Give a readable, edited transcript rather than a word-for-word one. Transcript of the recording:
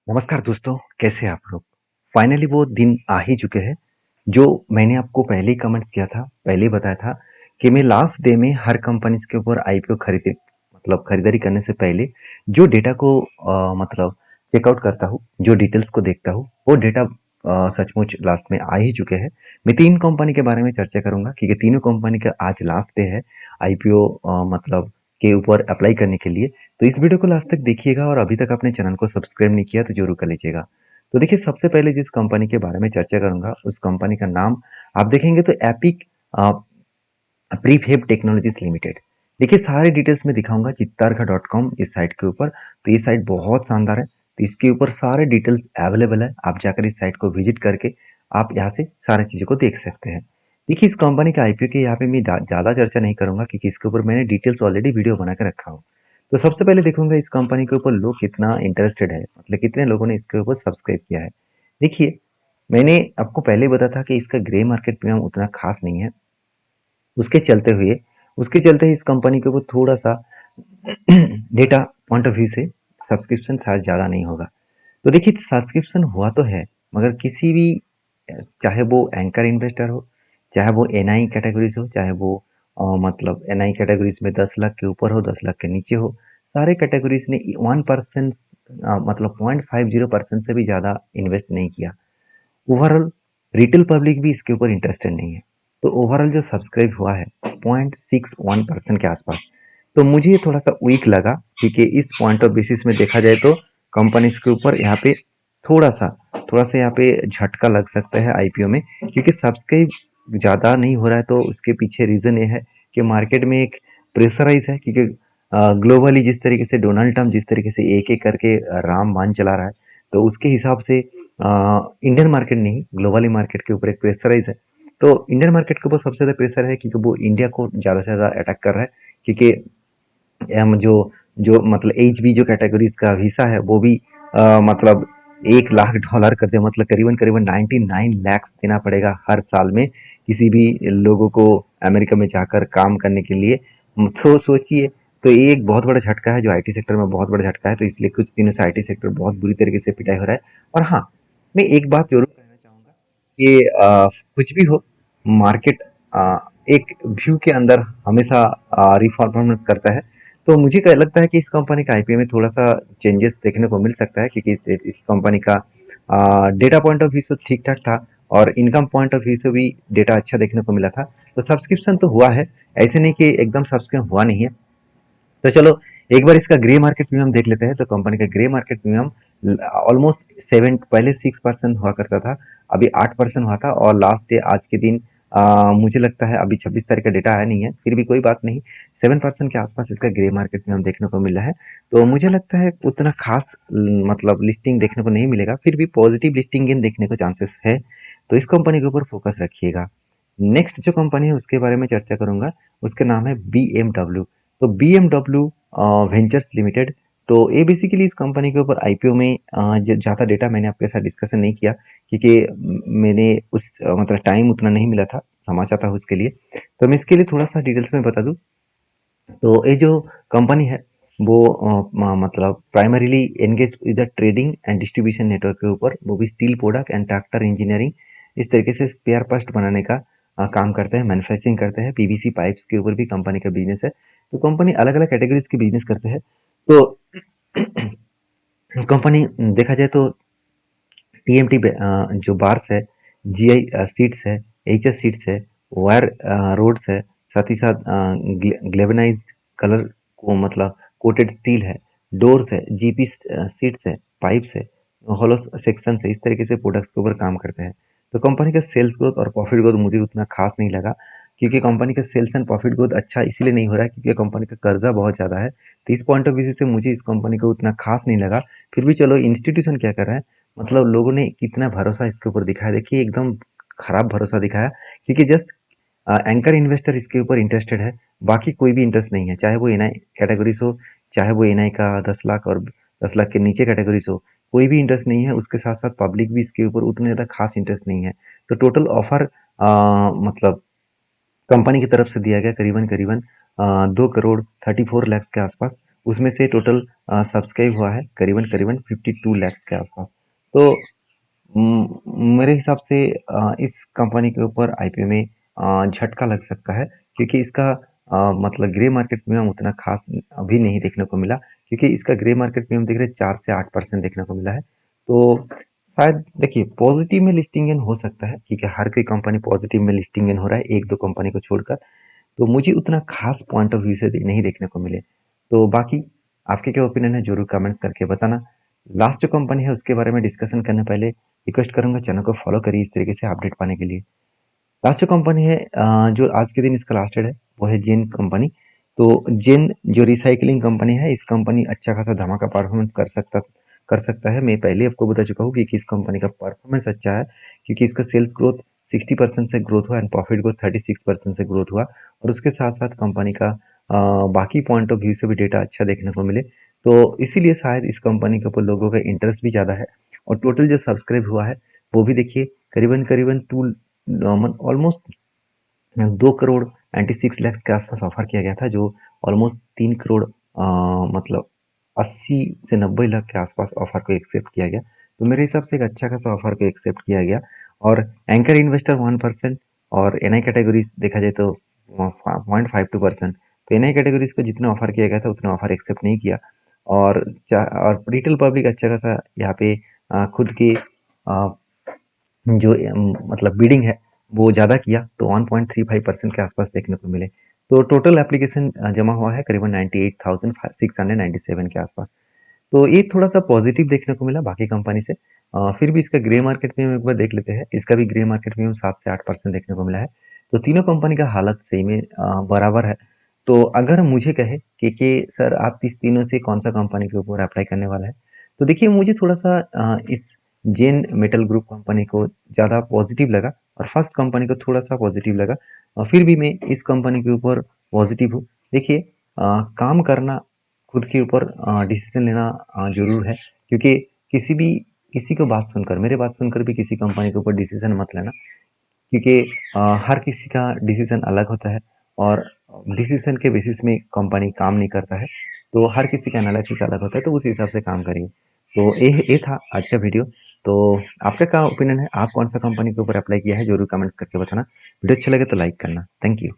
नमस्कार दोस्तों, कैसे हैं आप लोग? फाइनली वो दिन आ ही चुके हैं, जो मैंने आपको पहले ही कमेंट्स किया था, पहले ही बताया था कि मैं लास्ट डे में हर कंपनीज़ के ऊपर आईपीओ खरीदारी करने से पहले जो डेटा को मतलब चेकआउट करता हूँ, जो डिटेल्स को देखता हूँ, वो डेटा सचमुच लास्ट में आ ही चुके हैं। मैं 3 कंपनी के बारे में चर्चा करूँगा क्योंकि तीनों कंपनी का आज लास्ट डे है आईपीओ के ऊपर अप्लाई करने के लिए। तो इस वीडियो को लास्ट तक देखिएगा और अभी तक आपने चैनल को सब्सक्राइब नहीं किया तो जरूर कर लीजिएगा। तो देखिए सबसे पहले जिस कंपनी के बारे में चर्चा करूंगा उस कंपनी का नाम आप देखेंगे तो एपिक प्रीफेब टेक्नोलॉजीज लिमिटेड। देखिए सारे डिटेल्स में दिखाऊंगा चित्तारखा.com इस साइट के ऊपर। तो ये साइट बहुत शानदार है, तो इसके ऊपर सारे डिटेल्स अवेलेबल है। आप जाकर इस साइट को विजिट करके आप यहाँ से सारी चीज़ों को देख सकते हैं। देखिए इस कंपनी का आईपीओ के यहाँ पे मैं ज़्यादा चर्चा नहीं करूंगा क्योंकि इसके ऊपर मैंने डिटेल्स ऑलरेडी वीडियो बना के रखा हूँ। तो सबसे पहले देखूंगा इस कंपनी के ऊपर लोग कितना इंटरेस्टेड है, मतलब कितने लोगों ने इसके ऊपर सब्सक्राइब किया है। देखिए मैंने आपको पहले ही बताया था कि इसका ग्रे मार्केट प्रीमियम उतना खास नहीं है। उसके चलते हुए उसके चलते ही इस कंपनी के ऊपर थोड़ा सा डेटा पॉइंट ऑफ व्यू से सब्सक्रिप्शन शायद ज़्यादा नहीं होगा। तो देखिए सब्सक्रिप्शन हुआ तो है, मगर किसी भी चाहे वो एंकर इन्वेस्टर हो, चाहे वो एनआई कैटेगरीज हो, चाहे वो मतलब एनआई कैटेगरीज में 10 लाख के ऊपर हो, 10 लाख के नीचे हो, सारे कैटेगरीज ने 1% मतलब 0.50% से भी ज़्यादा इन्वेस्ट नहीं किया। ओवरऑल रिटेल पब्लिक भी इसके ऊपर इंटरेस्टेड नहीं है। तो ओवरऑल जो सब्सक्राइब हुआ है 0.61% के आसपास, तो मुझे ये थोड़ा सा वीक लगा क्योंकि इस पॉइंट ऑफ बेसिस में देखा जाए तो कंपनीज के ऊपर यहाँ पे थोड़ा सा यहाँ पे झटका लग सकता है आईपीओ में, क्योंकि सब्सक्राइब ज़्यादा नहीं हो रहा है। तो उसके पीछे रीज़न ये है कि मार्केट में एक प्रेशराइज है, क्योंकि ग्लोबली जिस तरीके से डोनाल्ड ट्रम्प जिस तरीके से एक एक करके राम बाण चला रहा है, तो उसके हिसाब से इंडियन मार्केट नहीं ग्लोबली मार्केट के ऊपर एक प्रेशराइज है। तो इंडियन मार्केट के ऊपर सबसे ज़्यादा प्रेशर है क्योंकि वो इंडिया को ज़्यादा से ज़्यादा अटैक कर रहा है, क्योंकि जो जो मतलब एच बी जो कैटेगरीज का वीसा है वो भी मतलब $1 लाख कर दिया, मतलब करीबन करीबन 99 लैक्स देना पड़ेगा हर साल में किसी भी लोगों को अमेरिका में जाकर काम करने के लिए। तो सोचिए, तो ये एक बहुत बड़ा झटका है जो आईटी सेक्टर में बहुत बड़ा झटका है। तो इसलिए कुछ दिनों से आईटी सेक्टर बहुत बुरी तरीके से पिटाई हो रहा है। और हाँ, मैं एक बात जरूर कहना चाहूँगा कि कुछ भी हो, मार्केट एक व्यू के अंदर हमेशा रिफॉर्मेंस करता है। तो मुझे लगता है कि इस कंपनी का आईपीओ में थोड़ा सा चेंजेस देखने को मिल सकता है, क्योंकि इस कंपनी का डेटा पॉइंट ऑफ व्यू से ठीक ठाक था और इनकम पॉइंट ऑफ व्यू से भी डेटा अच्छा देखने को मिला था। तो सब्सक्रिप्शन तो हुआ है, ऐसे नहीं कि एकदम सब्सक्रिप्शन हुआ नहीं है। तो चलो एक बार इसका ग्रे मार्केट प्रीमियम देख लेते हैं। तो कंपनी का ग्रे मार्केट प्रीमियम ऑलमोस्ट 7, पहले 6% हुआ करता था, अभी 8% हुआ था। और लास्ट डे आज के दिन मुझे लगता है अभी 26 तारीख का डेटा आया नहीं है, फिर भी कोई बात नहीं, 7% के आसपास इसका ग्रे मार्केट प्रीमियम देखने को मिल रहा है। तो मुझे लगता है उतना खास मतलब लिस्टिंग देखने को नहीं मिलेगा, फिर भी पॉजिटिव लिस्टिंग गेन देखने को चांसेस है। तो इस कंपनी के ऊपर फोकस रखिएगा। नेक्स्ट जो कंपनी है उसके बारे में चर्चा करूंगा, उसका नाम है BMW। तो BMW वेंचर्स लिमिटेड। तो ये बेसिकली इस कंपनी के ऊपर आईपीओ में ज़्यादा डेटा मैंने आपके साथ डिस्कशन नहीं किया, क्योंकि मैंने उस मतलब टाइम उतना नहीं मिला था, क्षमा चाहता हूँ उसके लिए। तो मैं इसके लिए थोड़ा सा डिटेल्स में बता दूँ, तो ये जो कंपनी है वो मतलब primarily engage with the trading and distribution network के ऊपर, वो भी steel product and tractor engineering, इस तरीके से स्पेयर पार्ट बनाने का काम करते हैं, मैन्युफैक्चरिंग करते हैं। पीवीसी पाइप्स के ऊपर भी कंपनी का बिजनेस है। तो कंपनी अलग अलग कैटेगरीज की बिजनेस करते हैं। तो कंपनी देखा जाए तो टीएमटी जो बार्स है, जीआई सीट्स है, एचएस सीट्स है, वायर रोड्स है, साथ ही साथ ग्लेवेनाइज्ड कलर को मतलब कोटेड स्टील है, डोर्स है, जीपी सीट्स है, पाइप्स है, होलो सेक्शन है, इस तरीके से प्रोडक्ट्स के ऊपर काम करते हैं। तो कंपनी का सेल्स ग्रोथ और प्रॉफिट ग्रोथ मुझे उतना खास नहीं लगा, क्योंकि कंपनी का सेल्स एंड प्रॉफिट ग्रोथ अच्छा इसलिए नहीं हो रहा है क्योंकि कंपनी का कर्जा बहुत ज़्यादा है। तो इस पॉइंट ऑफ व्यू से मुझे इस कंपनी को उतना खास नहीं लगा। फिर भी चलो, इंस्टीट्यूशन क्या कर रहा है, मतलब लोगों ने कितना भरोसा इसके ऊपर दिखाया। देखिए एकदम खराब भरोसा दिखाया, क्योंकि जस्ट एंकर इन्वेस्टर इसके ऊपर इंटरेस्टेड है, बाकी कोई भी इंटरेस्ट नहीं है। चाहे वो एनआई कैटेगरीज हो, चाहे वो एनआई का 10 लाख और 10 लाख के नीचे कैटेगरीज हो, कोई भी इंटरेस्ट नहीं है। उसके साथ साथ पब्लिक भी इसके ऊपर उतने ज़्यादा खास इंटरेस्ट नहीं है। तो टोटल ऑफर मतलब कंपनी की तरफ से दिया गया करीबन करीबन 2 करोड़ 34 लाख के आसपास उसमें से टोटल सब्सक्राइब हुआ है करीबन करीबन 52 लैक्स के आसपास। तो मेरे हिसाब से इस कंपनी के ऊपर आईपीओ में झटका लग सकता है, क्योंकि इसका मतलब ग्रे मार्केट प्रीमियम उतना खास अभी नहीं देखने को मिला, क्योंकि इसका ग्रे मार्केट प्रीमियम देख रहे 4 से 8% देखने को मिला है। तो शायद देखिए पॉजिटिव में लिस्टिंग इन हो सकता है, क्योंकि हर कोई कंपनी पॉजिटिव में लिस्टिंग इन हो रहा है एक दो कंपनी को छोड़कर। तो मुझे उतना खास पॉइंट ऑफ व्यू से नहीं देखने को मिले। तो बाकी आपके क्या ओपिनियन है जरूर कमेंट्स करके बताना। लास्ट जो कंपनी है उसके बारे में डिस्कशन करने पहले रिक्वेस्ट करूंगा चैनल को फॉलो करिए इस तरीके से अपडेट पाने के लिए। लास्ट जो कंपनी है जो आज के दिन इसका लास्ट डेट है वो है जेन कंपनी। तो जेन जो रिसाइकलिंग कंपनी है, इस कंपनी अच्छा खासा धमाका परफॉर्मेंस कर सकता है। मैं पहले आपको बता चुका हूँ कि इस कंपनी का परफॉर्मेंस अच्छा है, क्योंकि इसका सेल्स ग्रोथ 60% से ग्रोथ हुआ एंड प्रॉफिट ग्रोथ 36% से ग्रोथ हुआ। और उसके साथ साथ कंपनी का बाकी पॉइंट ऑफ व्यू से भी डेटा अच्छा देखने को मिले। तो इसीलिए शायद इस कंपनी के ऊपर लोगों का इंटरेस्ट भी ज़्यादा है। और टोटल जो सब्सक्राइब हुआ है वो भी देखिए करीबन करीबन टू ऑलमोस्ट 2 करोड़ 96 लाख के आसपास ऑफर किया गया था, जो ऑलमोस्ट 3 करोड़ मतलब 80 से 90 लाख के आसपास ऑफर को एक्सेप्ट किया गया। तो मेरे हिसाब से एक अच्छा खासा ऑफर को एक्सेप्ट किया गया। और एंकर इन्वेस्टर 1% और एनआई कैटेगरीज देखा जाए तो 0.52%। तो एनआई कैटेगरीज को जितना ऑफर किया गया था उतना ऑफर एक्सेप्ट नहीं किया। और रिटेल पब्लिक अच्छा खासा यहाँ पे खुद की जो मतलब बिडिंग है वो ज़्यादा किया, तो 1.35% के आसपास देखने को मिले। तो टोटल एप्लीकेशन जमा हुआ है करीबन 98,697 के आसपास। तो ये थोड़ा सा पॉजिटिव देखने को मिला बाकी कंपनी से। फिर भी इसका ग्रे मार्केट में एक बार देख लेते हैं, इसका भी ग्रे मार्केट में 7 से 8% देखने को मिला है। तो तीनों कंपनी का हालत सही में बराबर है। तो अगर मुझे कहे कि सर आप इस तीनों से कौन सा कंपनी के ऊपर अप्लाई करने वाला है, तो देखिए मुझे थोड़ा सा इस जेन मेटल ग्रुप कंपनी को ज़्यादा पॉजिटिव लगा और फर्स्ट कंपनी को थोड़ा सा पॉजिटिव लगा। फिर भी मैं इस कंपनी के ऊपर पॉजिटिव हूँ। देखिए काम करना, खुद के ऊपर डिसीजन लेना ज़रूर है, क्योंकि किसी को बात सुनकर, मेरे बात सुनकर भी किसी कंपनी के ऊपर डिसीजन मत लेना, क्योंकि हर किसी का डिसीजन अलग होता है और डिसीजन के बेसिस में कंपनी काम नहीं करता है। तो हर किसी का एनालिसिस अलग होता है, तो उस हिसाब से काम करिए। तो ये था आज का वीडियो। तो आपका क्या ओपिनियन है, आप कौन सा कंपनी के ऊपर अप्लाई किया है जरूर कमेंट्स करके बताना। वीडियो अच्छा लगे तो लाइक करना। Thank you.